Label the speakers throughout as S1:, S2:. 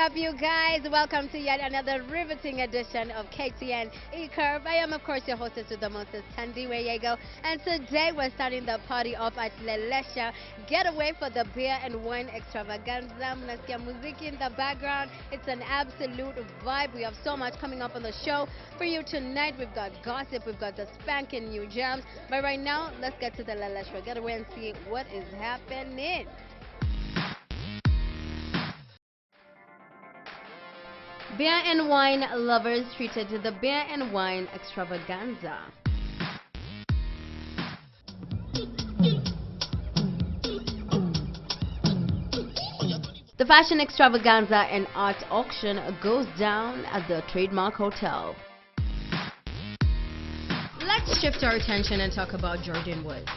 S1: up, you guys? Welcome to yet another riveting edition of KTN E-Curve. I am, of course, your hostess with the mostest, Tandy Wayego. And today we're starting the party off at Lelesha Getaway for the beer and wine extravaganza. Mnasikia muziki in the background. It's an absolute vibe. We have so much coming up on the show for you tonight. We've got gossip, we've got the spanking new jams. But right now, let's get to the Lelesha Getaway and see what is happening. Beer and wine lovers treated to the beer and wine extravaganza. The fashion extravaganza and art auction goes down at the Trademark Hotel. Let's shift our attention and talk about Jordyn Woods.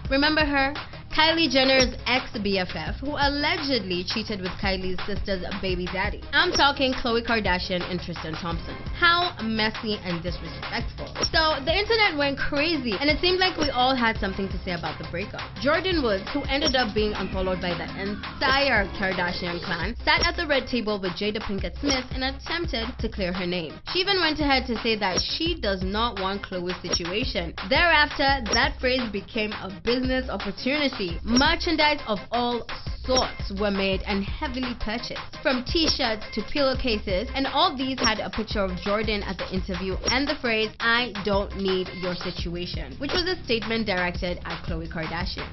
S1: Remember her? Kylie Jenner's ex-BFF, who allegedly cheated with Kylie's sister's baby daddy. I'm talking Khloe Kardashian and Tristan Thompson. How messy and disrespectful. So the internet went crazy, and it seemed like we all had something to say about the breakup. Jordyn Woods, who ended up being unfollowed by the entire Kardashian clan, sat at the red table with Jada Pinkett Smith and attempted to clear her name. She even went ahead to say that she does not want Khloe's situation. Thereafter, that phrase became a business opportunity. Merchandise of all sorts were made and heavily purchased, from t-shirts to pillowcases, and all these had a picture of Jordyn at the interview and the phrase, "I don't need your situation," which was a statement directed at Khloe Kardashian.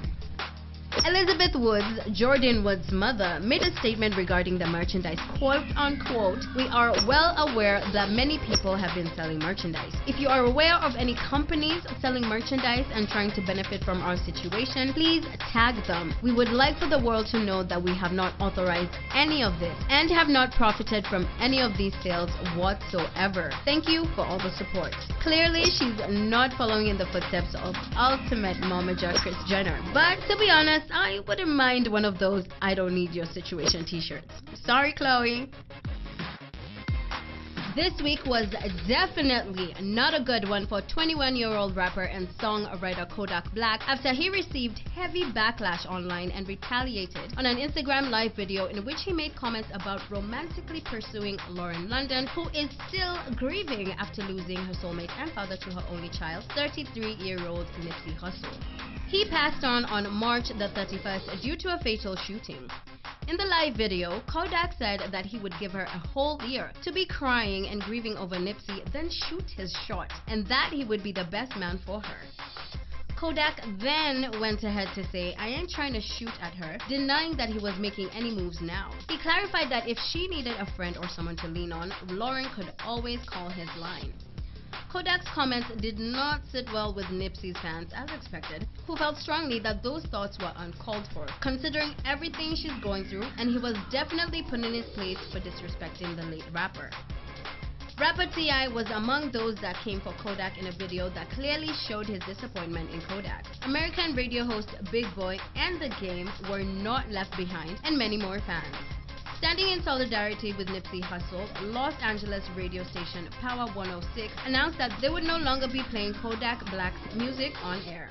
S1: Elizabeth Woods, Jordyn Woods' mother, made a statement regarding the merchandise, quote unquote, "We are well aware that many people have been selling merchandise. If you are aware of any companies selling merchandise and trying to benefit from our situation, please tag them. We would like for the world to know that we have not authorized any of this and have not profited from any of these sales whatsoever. Thank you for all the support." Clearly, she's not following in the footsteps of ultimate momager Kris Jenner. But to be honest, I wouldn't mind one of those "I don't need your situation" t-shirts. Sorry, Khloe. This week was definitely not a good one for 21-year-old rapper and songwriter Kodak Black after he received heavy backlash online and retaliated on an Instagram live video in which he made comments about romantically pursuing Lauren London, who is still grieving after losing her soulmate and father to her only child, 33-year-old Nipsey Hussle. He passed on March the 31st due to a fatal shooting. In the live video, Kodak said that he would give her a whole year to be crying and grieving over Nipsey, then shoot his shot, and that he would be the best man for her. Kodak then went ahead to say, "I ain't trying to shoot at her," denying that he was making any moves now. He clarified that if she needed a friend or someone to lean on, Lauren could always call his line. Kodak's comments did not sit well with Nipsey's fans, as expected, who felt strongly that those thoughts were uncalled for, considering everything she's going through, and he was definitely put in his place for disrespecting the late rapper. Rapper T.I. was among those that came for Kodak in a video that clearly showed his disappointment in Kodak. American radio host Big Boy and The Game were not left behind, and many more fans. Standing in solidarity with Nipsey Hussle, Los Angeles radio station Power 106 announced that they would no longer be playing Kodak Black's music on air.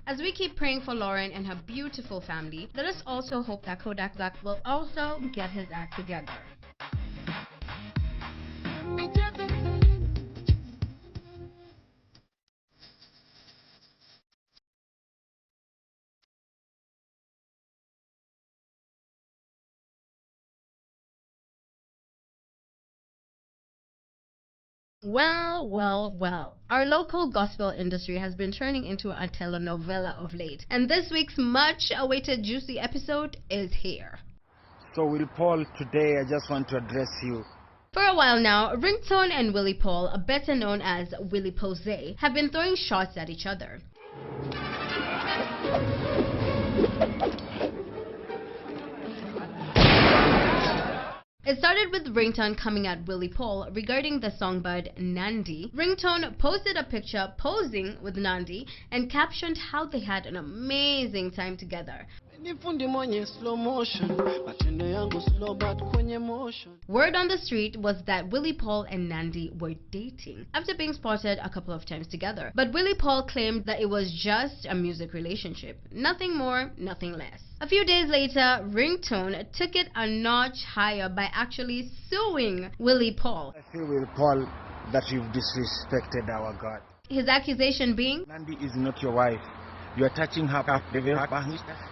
S1: As we keep praying for Lauren and her beautiful family, let us also hope that Kodak Black will also get his act together. Well. Our local gospel industry has been turning into a telenovela of late, and this week's much-awaited juicy episode is here.
S2: So Willie Paul, today I just want to address you.
S1: For a while now, Ringtone and Willie Paul, better known as Willie Pose, have been throwing shots at each other. It started with Ringtone coming at Willie Paul regarding the songbird Nandi. Ringtone posted a picture posing with Nandi and captioned how they had an amazing time together.
S3: Nifundi mwenye slow motion, matendo yangu slow but kwenye motion.
S1: Word on the street was that Willie Paul and Nandi were dating after being spotted a couple of times together. But Willie Paul claimed that it was just a music relationship. Nothing more, nothing less. A few days later, Ringtone took it a notch higher by actually suing Willie Paul.
S2: I feel Willie Paul that you've disrespected our God.
S1: His accusation being,
S2: Nandi is not your wife. You are touching her.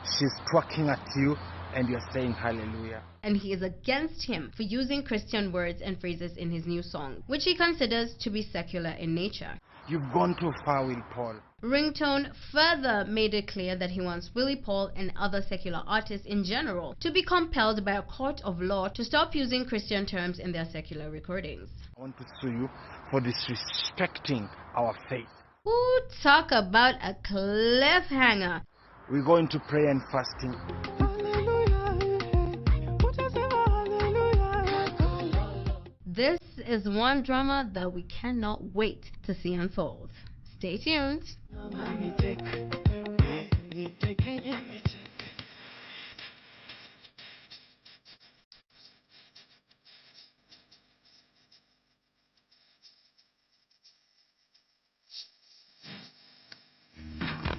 S2: She's twerking at you and you're saying hallelujah.
S1: And he is against him for using Christian words and phrases in his new song, which he considers to be secular in nature.
S2: You've gone too far, Willie Paul.
S1: Ringtone further made it clear that he wants Willie Paul and other secular artists in general to be compelled by a court of law to stop using Christian terms in their secular recordings.
S2: I want to sue you for disrespecting our faith.
S1: Ooh, talk about a cliffhanger.
S2: We're going to pray and fasting.
S1: This is one drama that we cannot wait to see unfold. Stay tuned.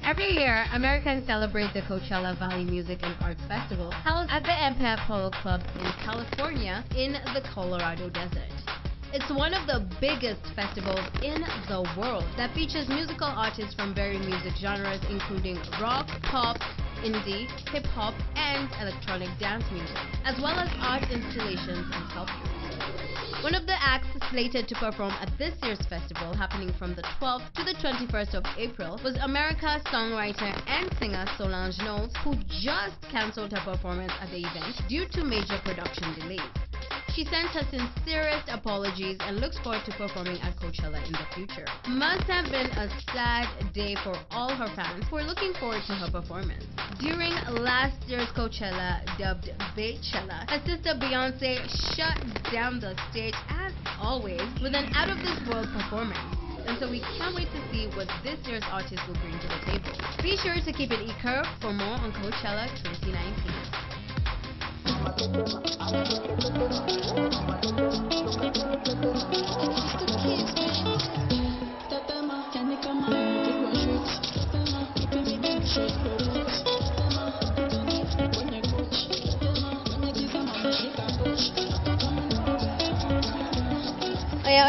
S1: Every year, Americans celebrate the Coachella Valley Music and Arts Festival, held at the Empire Polo Club in California in the Colorado Desert. It's one of the biggest festivals in the world that features musical artists from varied music genres including rock, pop, indie, hip-hop, and electronic dance music, as well as art installations and sculptures. One of the acts slated to perform at this year's festival, happening from the 12th to the 21st of April, was America's songwriter and singer Solange Knowles, who just cancelled her performance at the event due to major production delays. She sent her sincerest apologies and looks forward to performing at Coachella in the future. Must have been a sad day for all her fans who are looking forward to her performance. During last year's Coachella, dubbed Baychella, her sister Beyonce shut down the stage as always with an out-of-this-world performance. And so we can't wait to see what this year's artist will bring to the table. Be sure to keep it e-curve for more on Coachella 2019.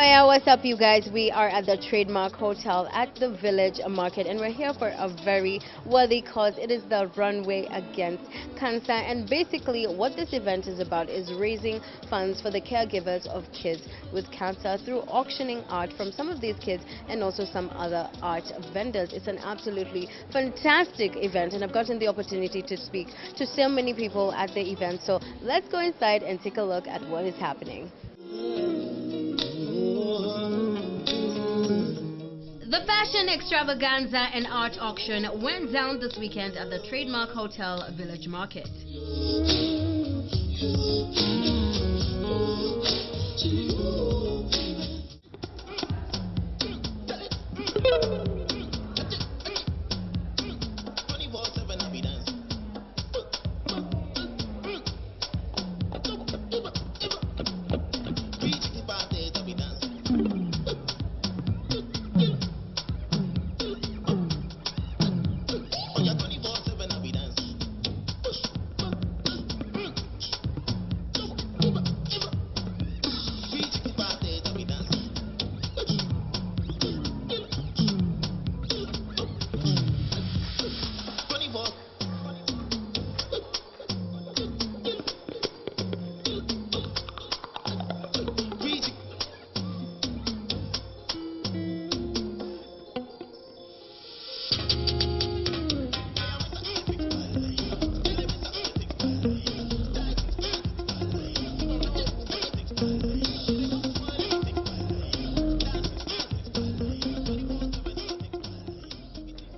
S1: Yeah, what's up, you guys? We are at the Trademark Hotel at the Village Market, and we're here for a very worthy cause. It is the Runway Against Cancer, and basically what this event is about is raising funds for the caregivers of kids with cancer through auctioning art from some of these kids and also some other art vendors. It's an absolutely fantastic event, and I've gotten the opportunity to speak to so many people at the event. So let's go inside and take a look at what is happening. The fashion extravaganza and art auction went down this weekend at the Trademark Hotel Village Market.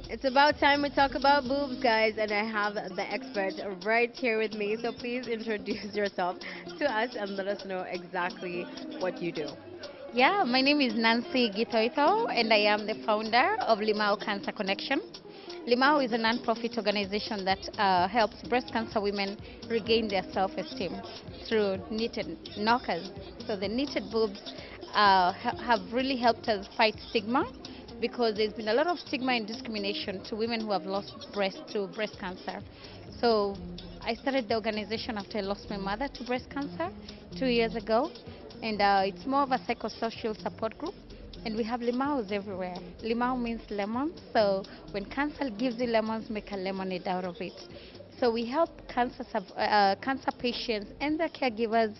S1: It's about time we talk about boobs, guys, and I have the expert right here with me. So please introduce yourself to us and let us know exactly what you do.
S4: Yeah, my name is Nancy Gitoito, and I am the founder of Limao Cancer Connection. Limau is a non-profit organization that helps breast cancer women regain their self-esteem through knitted knockers. So the knitted boobs have really helped us fight stigma, because there's been a lot of stigma and discrimination to women who have lost breast through breast cancer. So I started the organization after I lost my mother to breast cancer 2 years ago, and it's more of a psychosocial support group. And we have limaus everywhere. Limau means lemon, so when cancer gives you lemons, make a lemonade out of it. So we help cancer patients and their caregivers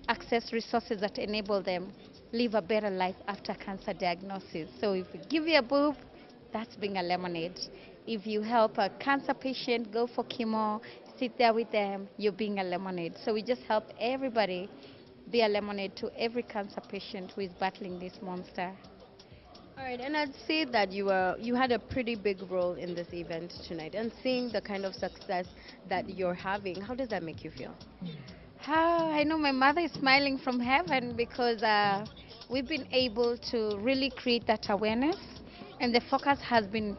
S4: access resources that enable them live a better life after cancer diagnosis. So if we give you a boob, that's being a lemonade. If you help a cancer patient go for chemo, sit there with them, you're being a lemonade. So we just help everybody be a lemonade to every cancer patient who is battling this monster.
S1: All right, and I'd say that you had a pretty big role in this event tonight, and seeing the kind of success that you're having, how does that make you feel?
S4: I know my mother is smiling from heaven, because we've been able to really create that awareness, and the focus has been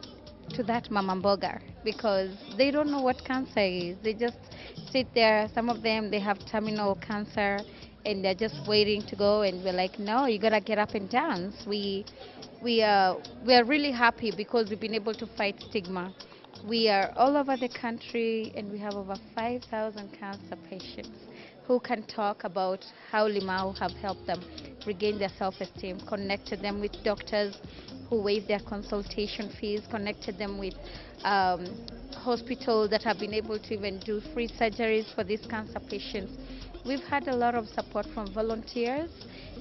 S4: to that mama mboga, because they don't know what cancer is. They just sit there. Some of them, they have terminal cancer, and they're just waiting to go, and we're like, no, you gotta get up and dance. We are really happy because we've been able to fight stigma. We are all over the country, and we have over 5,000 cancer patients who can talk about how Limau have helped them regain their self-esteem, connected them with doctors who waive their consultation fees, connected them with hospitals that have been able to even do free surgeries for these cancer patients. We've had a lot of support from volunteers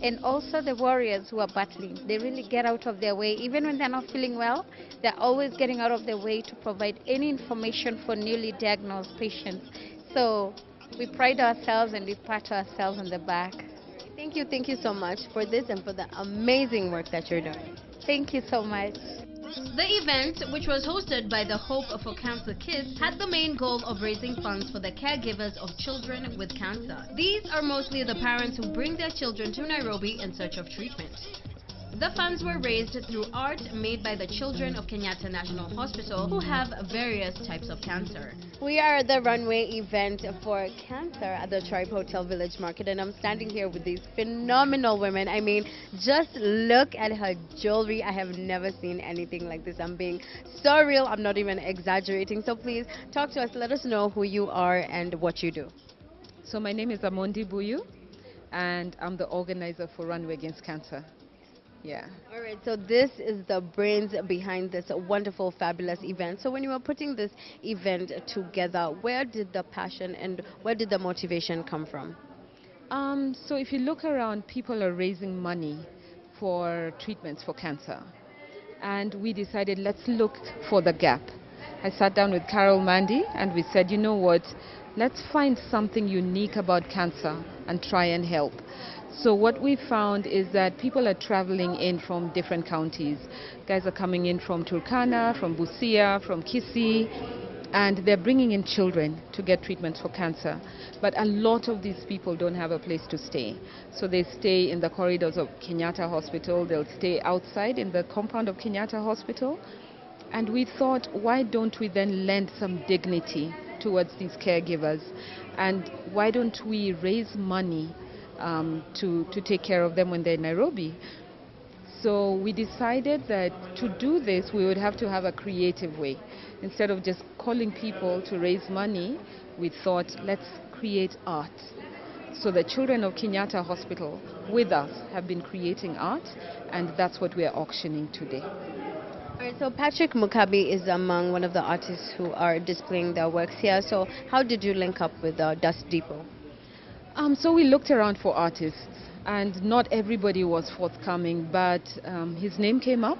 S4: and also the warriors who are battling. They really get out of their way. Even when they're not feeling well, they're always getting out of their way to provide any information for newly diagnosed patients. So we pride ourselves and we pat ourselves on the back.
S1: Thank you so much for this and for the amazing work that you're doing.
S4: Thank you so much.
S1: The event, which was hosted by the Hope for Cancer Kids, had the main goal of raising funds for the caregivers of children with cancer. These are mostly the parents who bring their children to Nairobi in search of treatment. The funds were raised through art made by the children of Kenyatta National Hospital who have various types of cancer. We are at the Runway event for cancer at the Tribe Hotel Village Market, and I'm standing here with these phenomenal women. I mean, just look at her jewelry. I have never seen anything like this. I'm being so real. I'm not even exaggerating. So please talk to us. Let us know who you are and what you do.
S5: So my name is Amondi Buyu, and I'm the organizer for Runway Against Cancer. Yeah.
S1: All right, so this is the brains behind this wonderful, fabulous event. So when you were putting this event together, where did the passion and where did the motivation come from?
S5: So if you look around, people are raising money for treatments for cancer. And we decided, let's look for the gap. I sat down with Carol Mandy and we said, you know what, let's find something unique about cancer and try and help. So what we found is that people are traveling in from different counties. Guys are coming in from Turkana, from Busia, from Kisii, and they're bringing in children to get treatments for cancer. But a lot of these people don't have a place to stay. So they stay in the corridors of Kenyatta Hospital, they'll stay outside in the compound of Kenyatta Hospital. And we thought, why don't we then lend some dignity towards these caregivers? And why don't we raise money to take care of them when they're in Nairobi? So we decided that to do this, we would have to have a creative way. Instead of just calling people to raise money, we thought, let's create art. So the children of Kenyatta Hospital with us have been creating art, and that's what we are auctioning today.
S1: All right, so Patrick Mukabi is among one of the artists who are displaying their works here. So how did you link up with Dust Depot?
S5: So we looked around for artists, and not everybody was forthcoming, but his name came up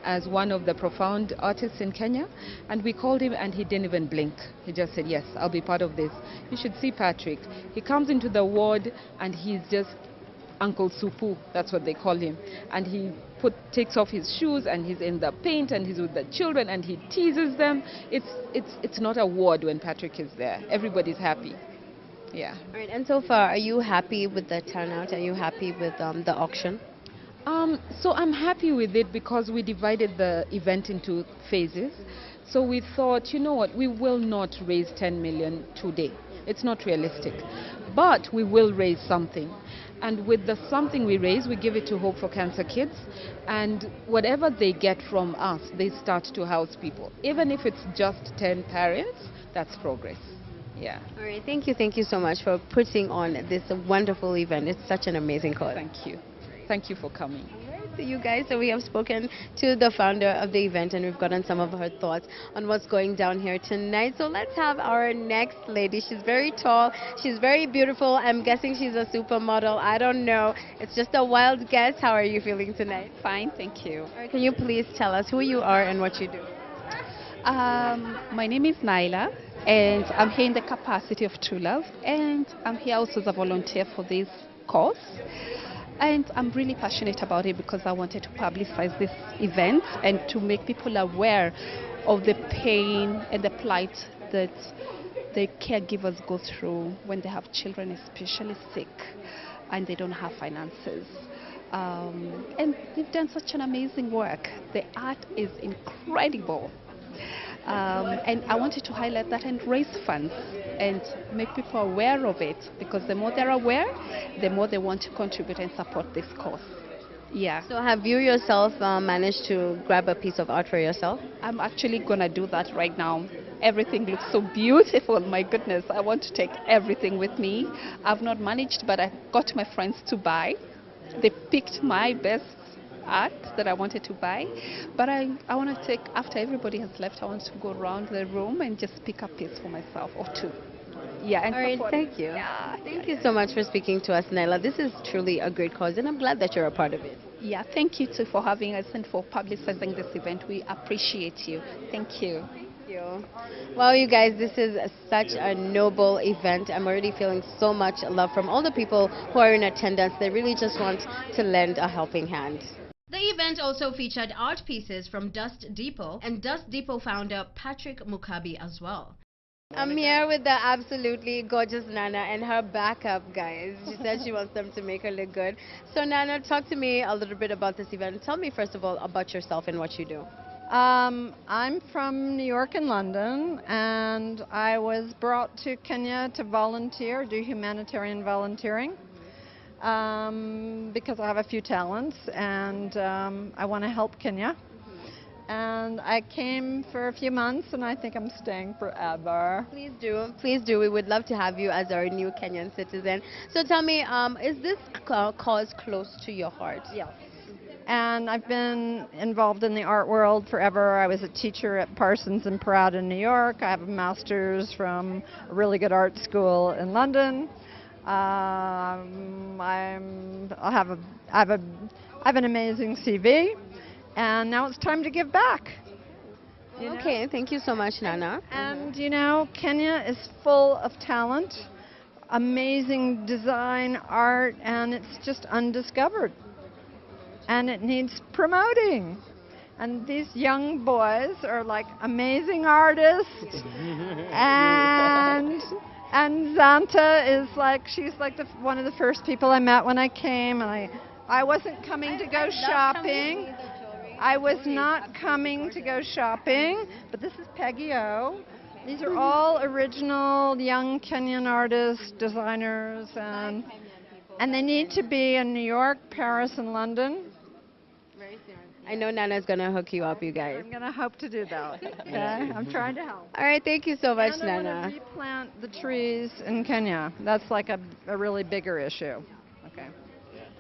S5: as one of the profound artists in Kenya, and we called him and he didn't even blink. He just said, yes, I'll be part of this. You should see Patrick. He comes into the ward and he's just Uncle Supu, that's what they call him, and he takes off his shoes and he's in the paint and he's with the children and he teases them. It's not a ward when Patrick is there. Everybody's happy. Yeah.
S1: All right, and so far, are you happy with the turnout? Are you happy with the auction?
S5: So I'm happy with it because we divided the event into phases. So we thought, you know what, we will not raise 10 million today. It's not realistic. But we will raise something. And with the something we raise, we give it to Hope for Cancer Kids. And whatever they get from us, they start to house people. Even if it's just 10 parents, that's progress. Yeah.
S1: All right, thank you so much for putting on this wonderful event. It's such an amazing cause.
S5: Thank you. Thank you for coming.
S1: To you guys. So we have spoken to the founder of the event and we've gotten some of her thoughts on what's going down here tonight. So let's have our next lady. She's very tall. She's very beautiful. I'm guessing she's a supermodel. I don't know. It's just a wild guess. How are you feeling tonight?
S6: Fine, thank you.
S1: All right, can you please tell us who you are and what you do?
S6: My name is Naila, and I'm here in the capacity of True Love, and I'm here also as a volunteer for this cause. And I'm really passionate about it because I wanted to publicize this event and to make people aware of the pain and the plight that the caregivers go through when they have children, especially sick, and they don't have finances. And they've done such an amazing work. The art is incredible. And I wanted to highlight that and raise funds and make people aware of it, because the more they're aware, the more they want to contribute and support this cause. Yeah.
S1: So have you yourself managed to grab a piece of art for yourself?
S6: I'm actually going to do that right now. Everything looks so beautiful. My goodness, I want to take everything with me. I've not managed, but I got my friends to buy. They picked my best art that I wanted to buy, but I want to take, after everybody has left, I want to go around the room and just pick a piece for myself or two. Yeah, and
S1: all right, thank you.
S6: Yeah,
S1: thank you so much for speaking to us, Naila. This is truly a great cause and I'm glad that you're a part of it.
S6: Yeah, thank you too for having us and for publicizing this event. We appreciate you. Thank you.
S1: Thank you. Well, you guys, this is such a noble event. I'm already feeling so much love from all the people who are in attendance. They really just want to lend a helping hand. The event also featured art pieces from Dust Depot and Dust Depot founder Patrick Mukabi as well. I'm here with the absolutely gorgeous Nana and her backup, guys. She said she wants them to make her look good. So Nana, talk to me a little bit about this event. Tell me first of all about yourself and what you do.
S7: I'm from New York and London, and I was brought to Kenya to volunteer, do humanitarian volunteering. Because I have a few talents and I want to help Kenya. And I came for a few months and I think I'm staying forever.
S1: Please do. Please do. We would love to have you as our new Kenyan citizen. So tell me, is this cause close to your heart?
S7: Yes. And I've been involved in the art world forever. I was a teacher at Parsons and Pratt in New York. I have a master's from a really good art school in London. I have an amazing CV, and now it's time to give back.
S1: Okay, thank you so much, Nana.
S7: And you know, Kenya is full of talent, amazing design, art, and it's just undiscovered. And it needs promoting. And these young boys are like amazing artists, and Zanta is like, she's like one of the first people I met when I came, and I wasn't coming to go shopping. I was not coming to go shopping, but this is Peggy O. These are all original young Kenyan artists, designers, and they need to be in New York, Paris, and London.
S1: I know Nana's going to hook you up, you guys.
S7: I'm going to hope to do that. Okay? I'm trying to help.
S1: All right, thank you so much,
S7: and I
S1: Nana.
S7: want to replant the trees in Kenya. That's like a really bigger issue. Okay.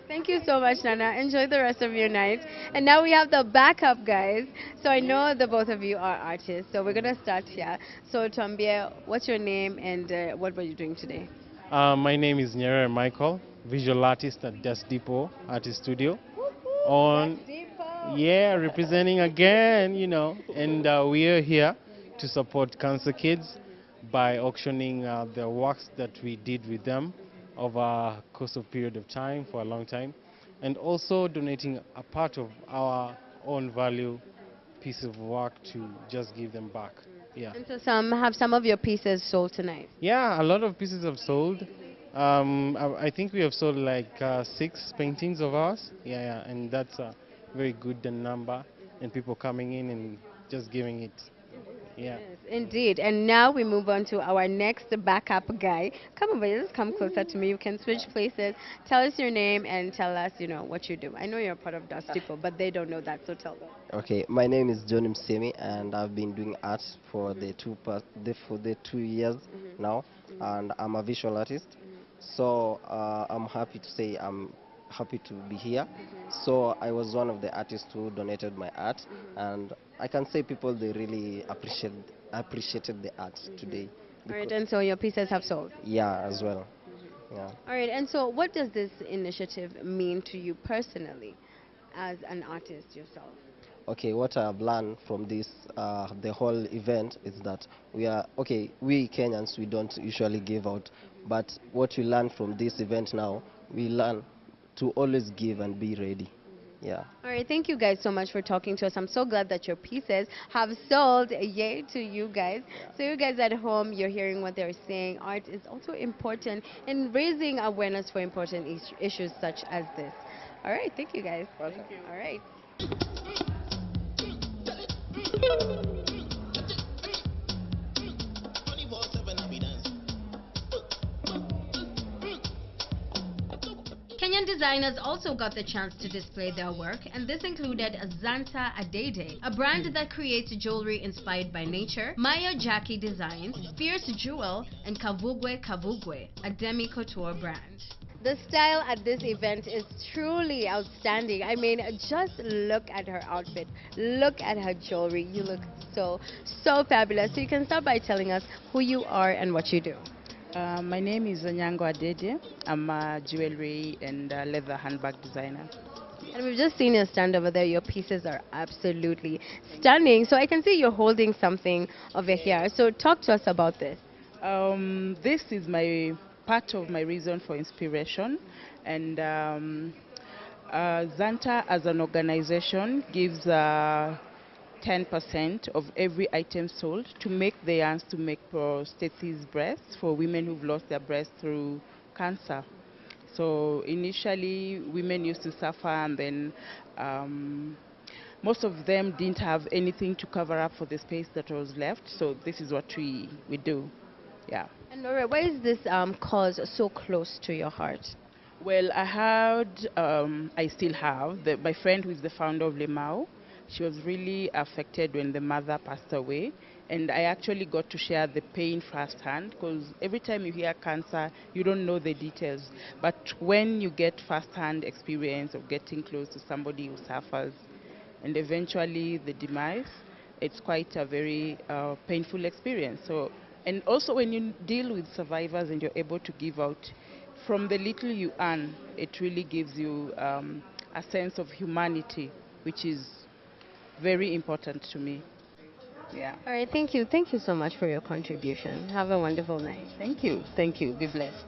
S1: Thank you so much, Nana. Enjoy the rest of your night. And now we have the backup, guys. So I know the both of you are artists, so we're going to start here. So Tuambie, what's your name and what were you doing today?
S8: My name is Nyerere Michael, visual artist at Dust Depot Artist Studio. Representing again, you know, and we are here to support cancer kids by auctioning the works that we did with them over a course of period of time, for a long time, and also donating a part of our own value piece of work to just give them back. Yeah.
S1: And so some of your pieces sold tonight?
S8: Yeah, a lot of pieces have sold. I think we have sold like 6 paintings of ours. Yeah, and that's a very good number, and people coming in and just giving it. Yeah.
S1: Yes, indeed. And now we move on to our next backup guy. Come over, just come closer to me. You can switch places. Tell us your name and tell us, what you do. I know you're part of Dust People, but they don't know that, so tell them.
S9: Okay, my name is John Msemi, and I've been doing art for the 2 years now, and I'm a visual artist. So I'm happy to say I'm happy to be here. So I was one of the artists who donated my art, and I can say people they really appreciated the art today.
S1: All right, and so your pieces have sold.
S9: Yeah, as well. Yeah.
S1: All right, and so what does this initiative mean to you personally as an artist yourself?
S9: Okay, what I've learned from this, the whole event is that we Kenyans, we don't usually give out, but what we learn from this event now, we learn to always give and be ready. Yeah.
S1: All right, thank you guys so much for talking to us. I'm so glad that your pieces have sold. Yay to you guys. So you guys at home, you're hearing what they're saying. Art is also important in raising awareness for important issues such as this. All right, thank you guys. Thank you. All right. Kenyan designers also got the chance to display their work, and this included Zanta Adede, a brand that creates jewelry inspired by nature, Maya Jackie Designs, Fierce Jewel, and Kavugwe, a demi-couture brand. The style at this event is truly outstanding. I mean, just look at her outfit. Look at her jewelry. You look so fabulous. So you can start by telling us who you are and what you do.
S10: My name is Onyango Adede. I'm a jewelry and leather handbag designer.
S1: And we've just seen your stand over there. Your pieces are absolutely stunning. So I can see you're holding something over here. So talk to us about this.
S10: This is my part of my reason for inspiration, and Zanta as an organization gives 10% of every item sold to make the yarns to make prosthesis breasts for women who've lost their breasts through cancer. So initially women used to suffer, and then most of them didn't have anything to cover up for the space that was left. So this is what we do. Yeah.
S1: And Laura, why is this cause so close to your heart?
S10: Well, I still have my friend who is the founder of Lemao. She was really affected when the mother passed away, and I actually got to share the pain firsthand, because every time you hear cancer, you don't know the details. But when you get firsthand experience of getting close to somebody who suffers and eventually the demise, it's quite a very painful experience. So, and also when you deal with survivors and you're able to give out, from the little you earn, it really gives you a sense of humanity, which is very important to me. Yeah.
S1: All right, thank you. Thank you so much for your contribution. Have a wonderful night.
S10: Thank you. Thank you. Be blessed.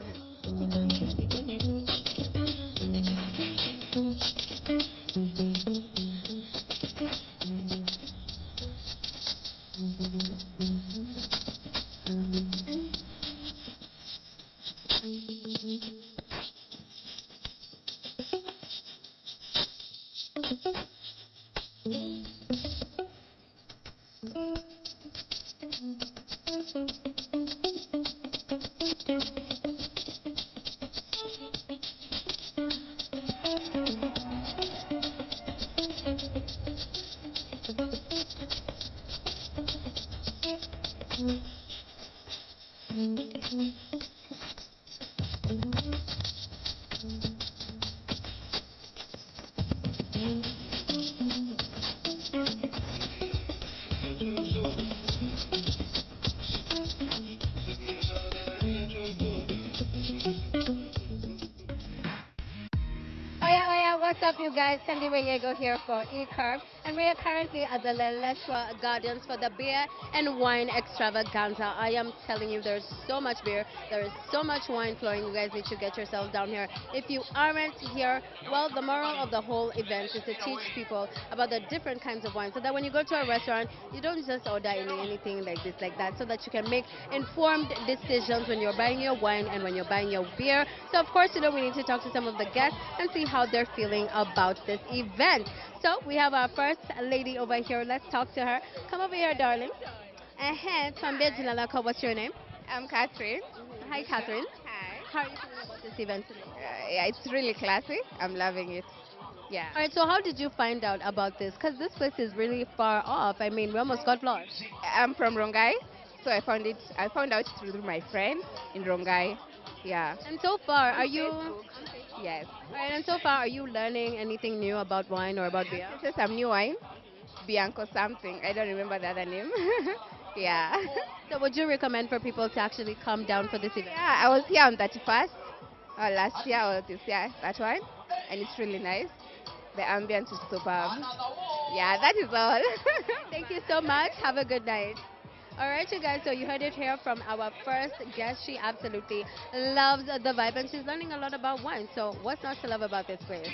S11: What's up, you guys? Sandy Rayego here for eCurve.
S1: And we are currently at the Leleshwa Gardens for the beer and wine extravaganza. I am telling you, there's so much beer, there is so much wine flowing. You guys need to get yourselves down here. If you aren't here, well, the moral of the whole event is to teach people about the different kinds of wine, so that when you go to a restaurant, you don't just order anything like this, like that, so that you can make informed decisions when you're buying your wine and when you're buying your beer. So, of course, we need to talk to some of the guests and see how they're feeling about this event. So we have our first lady over here. Let's talk to her. Come over here, darling. What's your name?
S11: I'm Catherine.
S1: Hi, Catherine.
S11: Hi.
S1: How are you feeling about this event today?
S11: Yeah, it's really classy. I'm loving it. Yeah.
S1: All right, so how did you find out about this? Because this place is really far off. I mean, we almost got lost.
S11: I'm from Rongai, so I found out through my friend in Rongai. Yeah.
S1: And so far, are you...
S11: Yes.
S1: All right, and so far, are you learning anything new about wine or about beer?
S11: This is some new wine. Bianco something. I don't remember the other name. Yeah.
S1: So would you recommend for people to actually come down for this event?
S11: Yeah, I was here on 31st. Last year or this year, that one. And it's really nice. The ambience is superb. Yeah, that is all.
S1: Thank you so much. Have a good night. All right, you guys, so you heard it here from our first guest. She absolutely loves the vibe, and she's learning a lot about wine. So what's not to love about this place?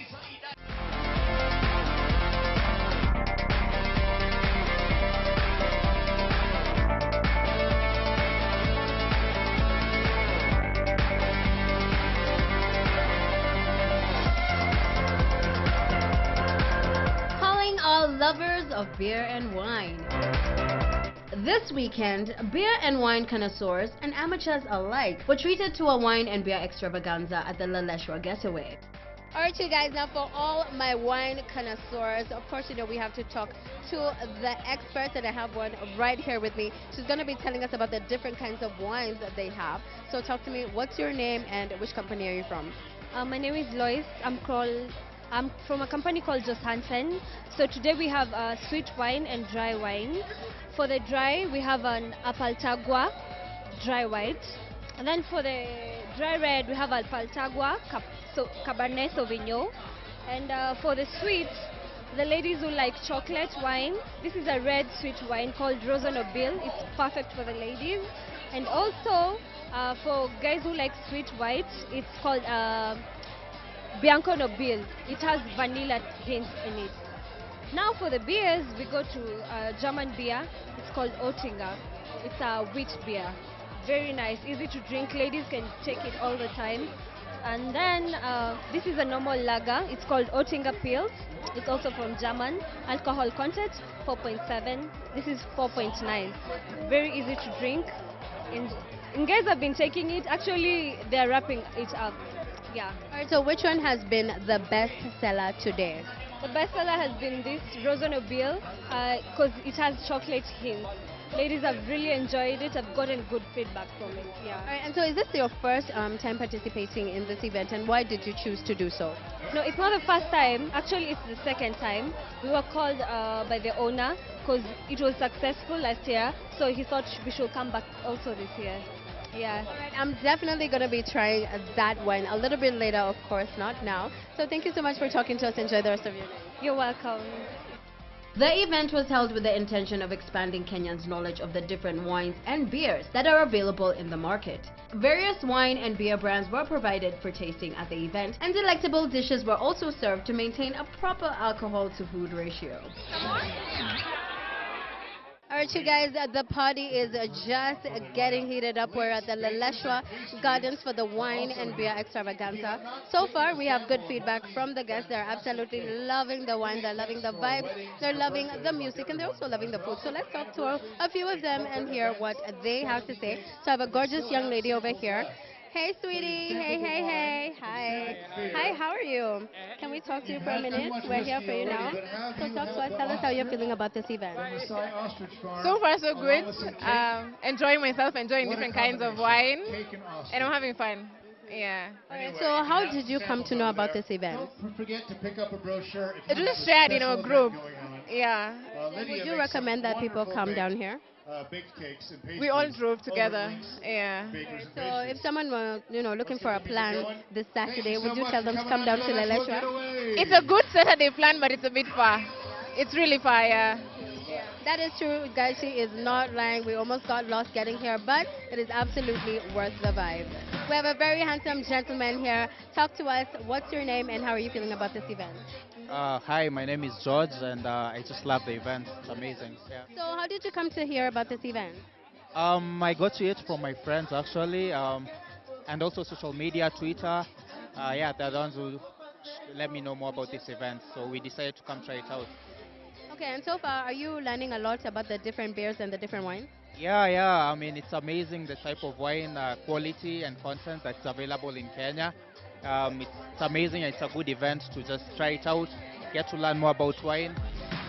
S1: Calling all lovers of beer and wine. This weekend, beer and wine connoisseurs and amateurs alike were treated to a wine and beer extravaganza at the Leleshwa Getaway. Alright, you guys, now for all my wine connoisseurs, of course, we have to talk to the experts, and I have one right here with me. She's going to be telling us about the different kinds of wines that they have. So talk to me, what's your name and which company are you from?
S12: My name is Lois. I'm from a company called Jos Hansen. So today we have sweet wine and dry wine. For the dry, we have an Apaltagua dry white. And then for the dry red, we have Apaltagua Cabernet Sauvignon. And for the sweet, the ladies who like chocolate wine, this is a red sweet wine called Rose Nobil. It's perfect for the ladies. And also, for guys who like sweet white, it's called Bianco Nobil. It has vanilla hints in it. Now for the beers, we go to German beer. It's called Oettinger. It's a wheat beer. Very nice, easy to drink. Ladies can take it all the time. And then this is a normal lager. It's called Oettinger Pils. It's also from German. Alcohol content 4.7. This is 4.9. Very easy to drink. In guys have been taking it. Actually, they're wrapping it up. Yeah.
S1: Alright, so which one has been the best seller today?
S12: The best seller has been this Rose Nobil because it has chocolate hints. Ladies have really enjoyed it. I've gotten good feedback from it. Yeah.
S1: All right, and so is this your first time participating in this event, and why did you choose to do so?
S12: No, it's not the first time. Actually, it's the second time. We were called by the owner because it was successful last year, so he thought we should come back also this year. Yeah.
S1: All right, I'm definitely going to be trying that wine a little bit later, of course, not now. So thank you so much for talking to us. Enjoy the rest of your day.
S12: You're welcome.
S1: The event was held with the intention of expanding Kenyans' knowledge of the different wines and beers that are available in the market. Various wine and beer brands were provided for tasting at the event, and delectable dishes were also served to maintain a proper alcohol to food ratio. Alright, you guys, the party is just getting heated up. We're at the Leleshwa Gardens for the wine and beer extravaganza. So far, we have good feedback from the guests. They're absolutely loving the wine, they're loving the vibe, they're loving the music, and they're also loving the food. So let's talk to a few of them and hear what they have to say. So I have a gorgeous young lady over here. Hey, sweetie. Hey, hey, hey. Hi. Hi, how are you? Can we talk to you for a minute? We're here for you now. So talk to us. Tell us how you're feeling about this event.
S13: So far, so good. Enjoying myself, enjoying different kinds of wine. And I'm having fun. Yeah.
S1: Alright, so how did you come to know about this event?
S13: It was shared in our group. Yeah.
S1: Would you recommend that people come down here?
S13: We all drove together. Yeah.
S1: So if someone were, looking for a plan this Saturday, would you tell them to come down to Leleshwa?
S13: It's a good Saturday plan, but it's a bit far. it's really fire.
S1: That is true, guys. She is not lying. We almost got lost getting here, but it is absolutely worth the vibe. We have a very handsome gentleman here. Talk to us. What's your name and how are you feeling about this event?
S14: Hi, my name is George, and I just love the event. It's amazing. Yeah.
S1: So, how did you come to hear about this event?
S14: I got to it from my friends actually, and also social media, Twitter. Yeah, they're the ones who let me know more about this event. So we decided to come try it out.
S1: Okay, and so far, are you learning a lot about the different beers and the different wines?
S14: Yeah. I mean, it's amazing the type of wine quality and content that's available in Kenya. It's amazing. It's a good event to just try it out, get to learn more about wine.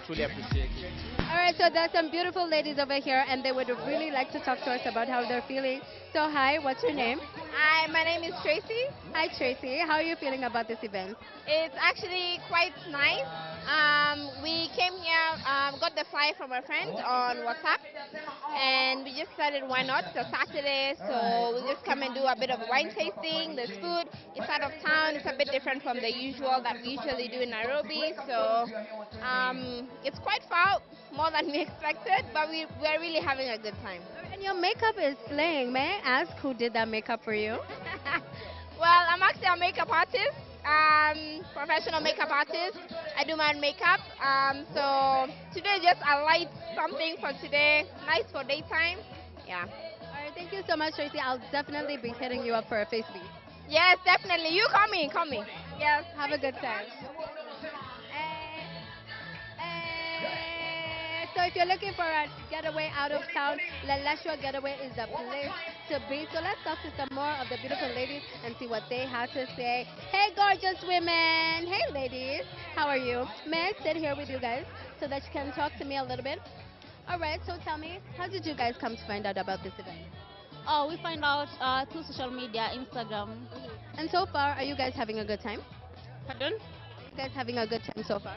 S14: Truly appreciate it.
S1: All right, so there's some beautiful ladies over here, and they would really like to talk to us about how they're feeling. So, hi, what's your name?
S15: Hi, my name is Tracy.
S1: Hi, Tracy. How are you feeling about this event?
S15: It's actually quite nice. We came here, got the flyer from a friend on WhatsApp, and we just decided why not. It's a Saturday, so we'll just come and do a bit of wine tasting. There's food. It's out of town. It's a bit different from the usual that we usually do in Nairobi. So it's quite far, more than we expected, but we're really having a good time.
S1: And your makeup is slaying. May I ask who did that makeup for you?
S15: Well, I'm actually a makeup artist, professional makeup artist. I do my own makeup. So today just a light something for today, nice for daytime. Yeah.
S1: All right, thank you so much, Tracy. I'll definitely be hitting you up for a face beat.
S15: Yes, definitely. You call me.
S1: Yes, have a good time. So if you're looking for a getaway out of town, Laleshwa Getaway is the place to be. So let's talk to some more of the beautiful ladies and see what they have to say. Hey, gorgeous women. Hey, ladies. How are you? May I sit here with you guys so that you can talk to me a little bit? All right, so tell me, how did you guys come to find out about this event?
S16: Oh, we find out through social media, Instagram.
S1: And so far, are you guys having a good time?
S16: Pardon?
S1: You guys having a good time so far?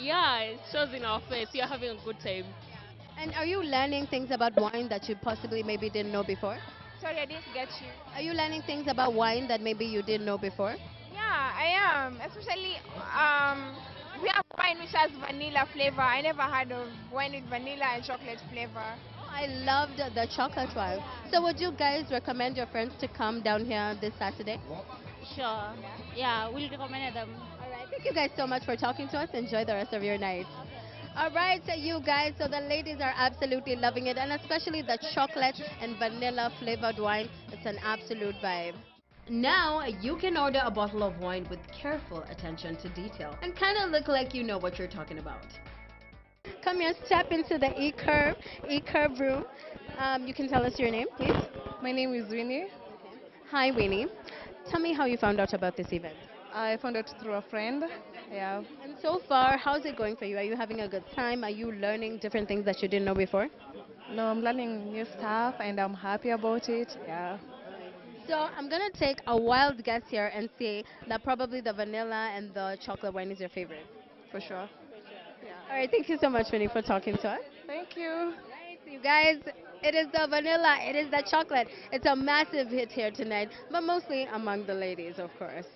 S16: Yeah, it shows in our face. We are having a good time.
S1: And are you learning things about wine that you possibly maybe didn't know before?
S15: Sorry, I didn't get you.
S1: Are you learning things about wine that maybe you didn't know before?
S15: Yeah, I am. Especially, we have wine which has vanilla flavor. I never heard of wine with vanilla and chocolate flavor.
S1: I loved the chocolate one. So would you guys recommend your friends to come down here this Saturday?
S16: Sure. Yeah, we'll recommend them.
S1: All right. Thank you guys so much for talking to us. Enjoy the rest of your night. All right, so you guys, so the ladies are absolutely loving it, and especially the chocolate and vanilla flavored wine. It's an absolute vibe. Now you can order a bottle of wine with careful attention to detail and kind of look like you know what you're talking about. Come here, step into the e-curve room. You can tell us your name, please.
S17: My name is Winnie.
S1: Hi, Winnie. Tell me how you found out about this event.
S17: I found out through a friend. Yeah.
S1: And so far, how's it going for you? Are you having a good time? Are you learning different things that you didn't know before?
S17: No, I'm learning new stuff and I'm happy about it. Yeah.
S1: So I'm going to take a wild guess here and say that probably the vanilla and the chocolate wine is your favorite.
S17: For sure.
S1: Yeah. All right, thank you so much, Winnie, for talking to us.
S17: Thank you.
S1: Right, you guys, it is the vanilla, it is the chocolate. It's a massive hit here tonight, but mostly among the ladies, of course.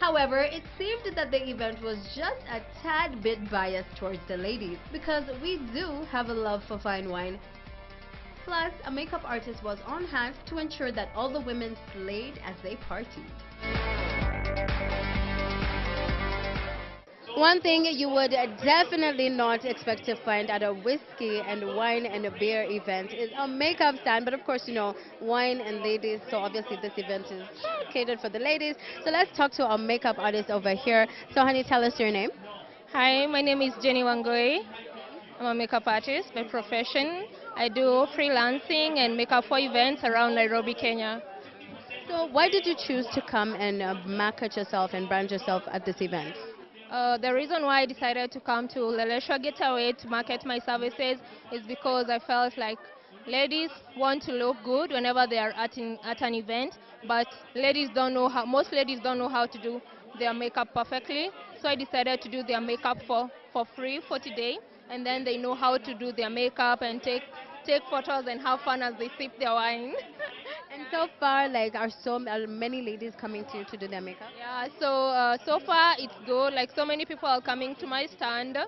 S1: However, it seemed that the event was just a tad bit biased towards the ladies because we do have a love for fine wine. Plus, a makeup artist was on hand to ensure that all the women slayed as they partied. One thing you would definitely not expect to find at a whiskey and wine and a beer event is a makeup stand. But of course, you know, wine and ladies, so obviously this event is catered for the ladies. So let's talk to our makeup artist over here. So honey, tell us your name.
S18: Hi, my name is Jenny Wangoi. I'm a makeup artist by profession. I do freelancing and makeup for events around Nairobi, Kenya.
S1: So why did you choose to come and market yourself and brand yourself at this event?
S18: The reason why I decided to come to Laleshwa Getaway to market my services is because I felt like ladies want to look good whenever they are at an event, but most ladies don't know how to do their makeup perfectly. So I decided to do their makeup for free for today, and then they know how to do their makeup and take photos and have fun as they sip their wine.
S1: And so far, like, are many ladies coming to you to do their makeup?
S18: Yeah, so far it's good. Like so many people are coming to my stand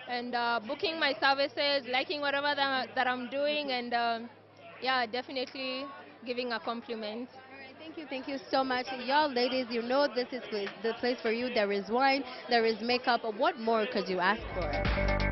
S18: and booking my services, liking whatever that I'm doing, and yeah, definitely giving a compliment.
S1: Thank you so much. Y'all ladies, you know this is the place for you. There is wine, there is makeup. What more could you ask for?